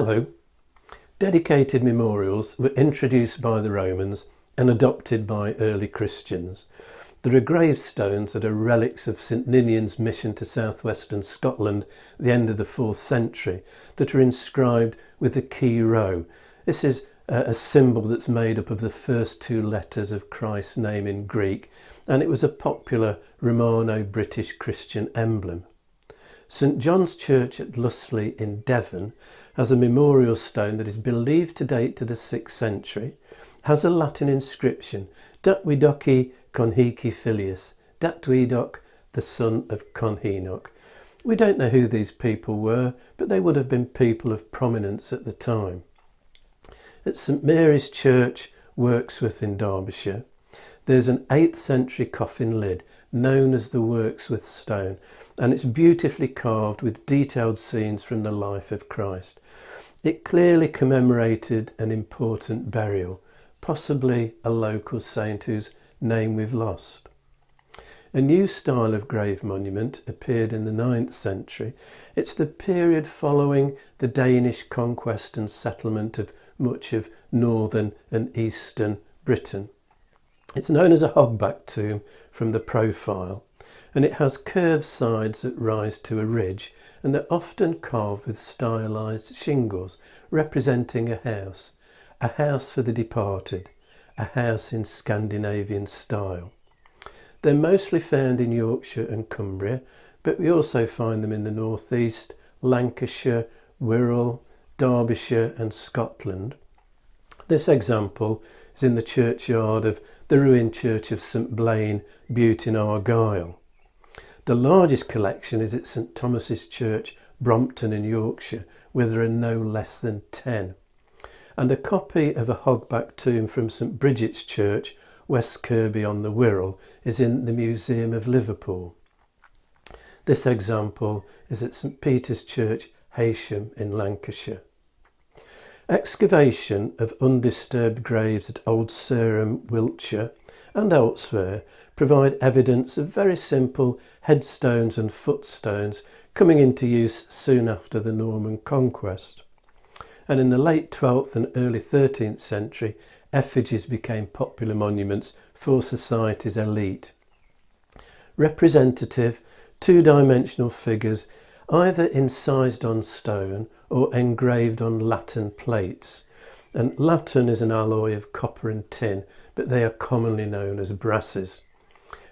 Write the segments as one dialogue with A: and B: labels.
A: Hello. Dedicated memorials were introduced by the Romans and adopted by early Christians. There are gravestones that are relics of St Ninian's mission to southwestern Scotland at the end of the 4th century that are inscribed with a key row. This is a symbol that's made up of the first two letters of Christ's name in Greek, and it was a popular Romano-British Christian emblem. St John's Church at Lussley in Devon has a memorial stone that is believed to date to the 6th century, has a Latin inscription, Dat Widoci Conhici Filius, Dat Widoc, the son of Conhenoch. We don't know who these people were, but they would have been people of prominence at the time. At St Mary's Church, Wirksworth in Derbyshire, there's an 8th century coffin lid known as the Wirksworth stone, and it's beautifully carved with detailed scenes from the life of Christ. It clearly commemorated an important burial, possibly a local saint whose name we've lost. A new style of grave monument appeared in the 9th century. It's the period following the Danish conquest and settlement of much of northern and eastern Britain. It's known as a hogback tomb from the profile, and it has curved sides that rise to a ridge, and they're often carved with stylised shingles representing a house for the departed, a house in Scandinavian style. They're mostly found in Yorkshire and Cumbria, but we also find them in the northeast, Lancashire, Wirral, Derbyshire and Scotland. This example is in the churchyard of the ruined church of St Blaine, Bute in Argyll. The largest collection is at St Thomas's Church, Brompton in Yorkshire, where there are no less than 10. And a copy of a hogback tomb from St Bridget's Church, West Kirby on the Wirral, is in the Museum of Liverpool. This example is at St Peter's Church, Heysham in Lancashire. Excavation of undisturbed graves at Old Sarum, Wiltshire and elsewhere provide evidence of very simple headstones and footstones coming into use soon after the Norman conquest. And in the late 12th and early 13th century, effigies became popular monuments for society's elite. Representative, two-dimensional figures either incised on stone or engraved on latten plates. And latten is an alloy of copper and tin, but they are commonly known as brasses.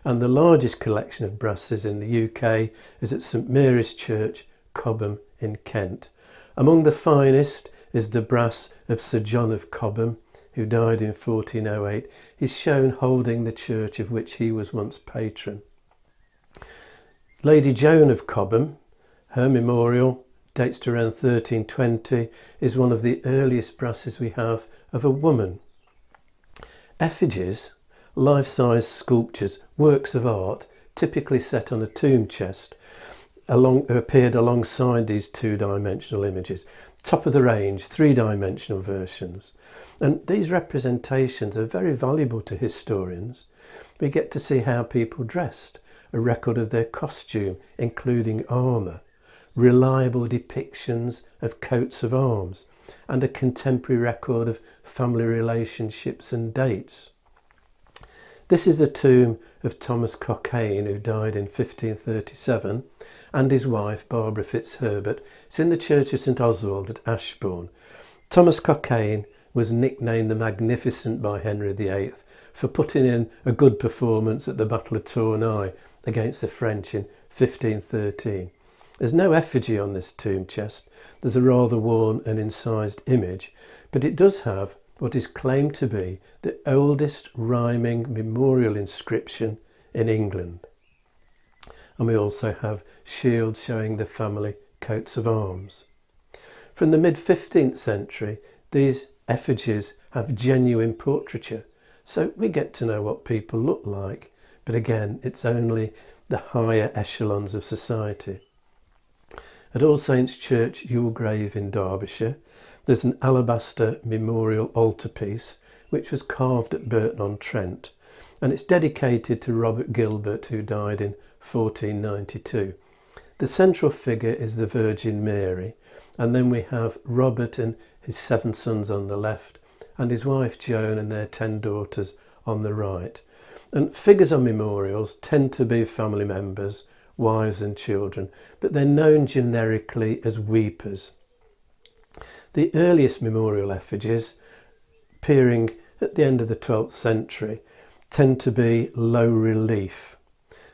A: And the largest collection of brasses in the UK is at St Mary's Church, Cobham in Kent. Among the finest is the brass of Sir John of Cobham, who died in 1408. He's shown holding the church of which he was once patron. Lady Joan of Cobham, her memorial dates to around 1320, is one of the earliest brasses we have of a woman. Effigies, life-size sculptures, works of art, typically set on a tomb chest, appeared alongside these two-dimensional images. Top of the range, three-dimensional versions. And these representations are very valuable to historians. We get to see how people dressed, a record of their costume, including armour, reliable depictions of coats of arms, and a contemporary record of family relationships and dates. This is the tomb of Thomas Cockayne, who died in 1537, and his wife Barbara Fitzherbert. It's in the Church of St Oswald at Ashbourne. Thomas Cockayne was nicknamed the Magnificent by Henry VIII for putting in a good performance at the Battle of Tournai against the French in 1513. There's no effigy on this tomb chest. There's a rather worn and incised image, but it does have what is claimed to be the oldest rhyming memorial inscription in England. And we also have shields showing the family coats of arms. From the mid-15th century, these effigies have genuine portraiture, so we get to know what people look like, but again, it's only the higher echelons of society. At All Saints' Church, Yulgrave in Derbyshire, there's an alabaster memorial altarpiece which was carved at Burton-on-Trent, and it's dedicated to Robert Gilbert, who died in 1492. The central figure is the Virgin Mary, And then we have Robert and his 7 sons on the left, and his wife Joan and their 10 daughters on the right. And figures on memorials tend to be family members, wives and children, but they're known generically as weepers. The earliest memorial effigies, appearing at the end of the 12th century, tend to be low relief.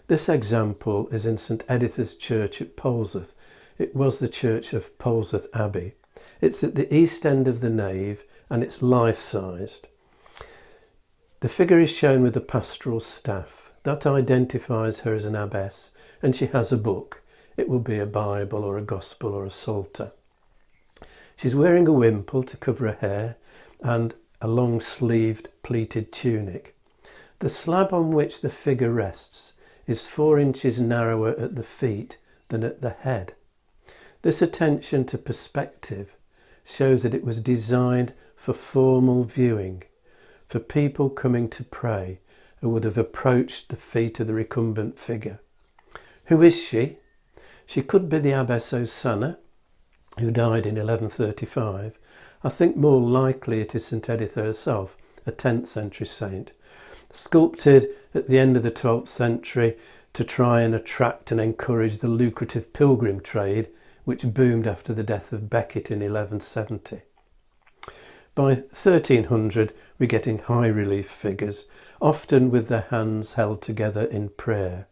A: This example is in St Editha's Church at Polesworth. It was the church of Polesworth Abbey. It's at the east end of the nave and it's life-sized. The figure is shown with a pastoral staff. That identifies her as an abbess, and she has a book. It will be a Bible or a Gospel or a Psalter. She's wearing a wimple to cover her hair and a long-sleeved pleated tunic. The slab on which the figure rests is 4 inches narrower at the feet than at the head. This attention to perspective shows that it was designed for formal viewing, for people coming to pray who would have approached the feet of the recumbent figure. Who is she? She could be the Abbess Osanna, who died in 1135. I think more likely it is St Editha herself, a 10th century saint, sculpted at the end of the 12th century to try and attract and encourage the lucrative pilgrim trade which boomed after the death of Becket in 1170. By 1300 we're getting high relief figures, often with their hands held together in prayer.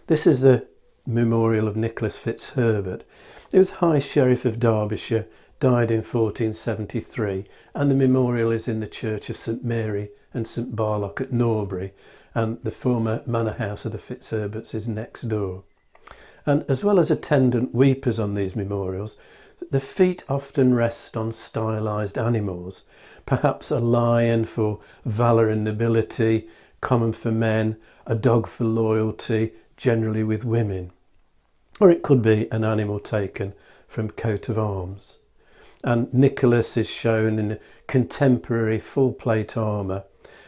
A: This is the memorial of Nicholas Fitzherbert. He was High Sheriff of Derbyshire, died in 1473, and the memorial is in the church of St Mary and St Barlock at Norbury, and the former manor house of the Fitzherberts is next door. And as well as attendant weepers on these memorials, the feet often rest on stylised animals, perhaps a lion for valour and nobility, common for men, a dog for loyalty, generally with women. Or it could be an animal taken from coat of arms. And Nicholas is shown in contemporary full plate armour,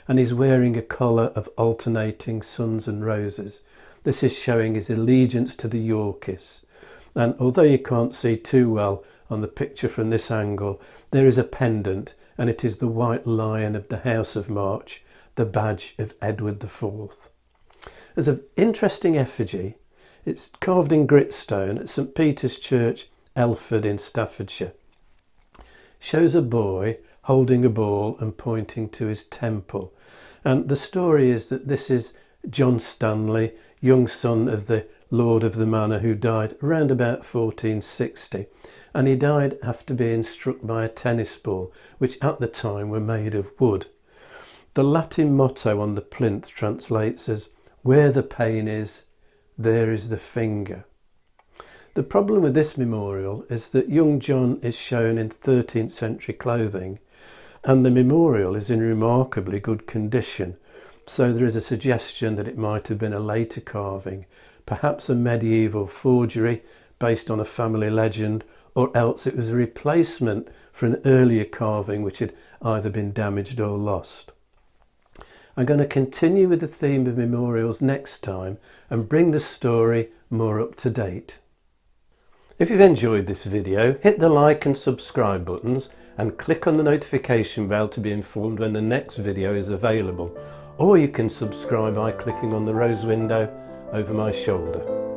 A: and he's wearing a collar of alternating suns and roses. This is showing his allegiance to the Yorkists. And although you can't see too well on the picture from this angle, there is a pendant, and it is the white lion of the House of March, the badge of Edward IV. There's an interesting effigy. It's carved in gritstone at St Peter's Church, Elford in Staffordshire. Shows a boy holding a ball and pointing to his temple. And the story is that this is John Stanley, young son of the Lord of the Manor, who died around about 1460. And he died after being struck by a tennis ball, which at the time were made of wood. The Latin motto on the plinth translates as, "Where the pain is, there is the finger." The problem with this memorial is that young John is shown in 13th century clothing, and the memorial is in remarkably good condition, so there is a suggestion that it might have been a later carving, perhaps a medieval forgery based on a family legend, or else it was a replacement for an earlier carving which had either been damaged or lost. I'm going to continue with the theme of memorials next time and bring the story more up to date. If you've enjoyed this video, hit the like and subscribe buttons and click on the notification bell to be informed when the next video is available, or you can subscribe by clicking on the rose window over my shoulder.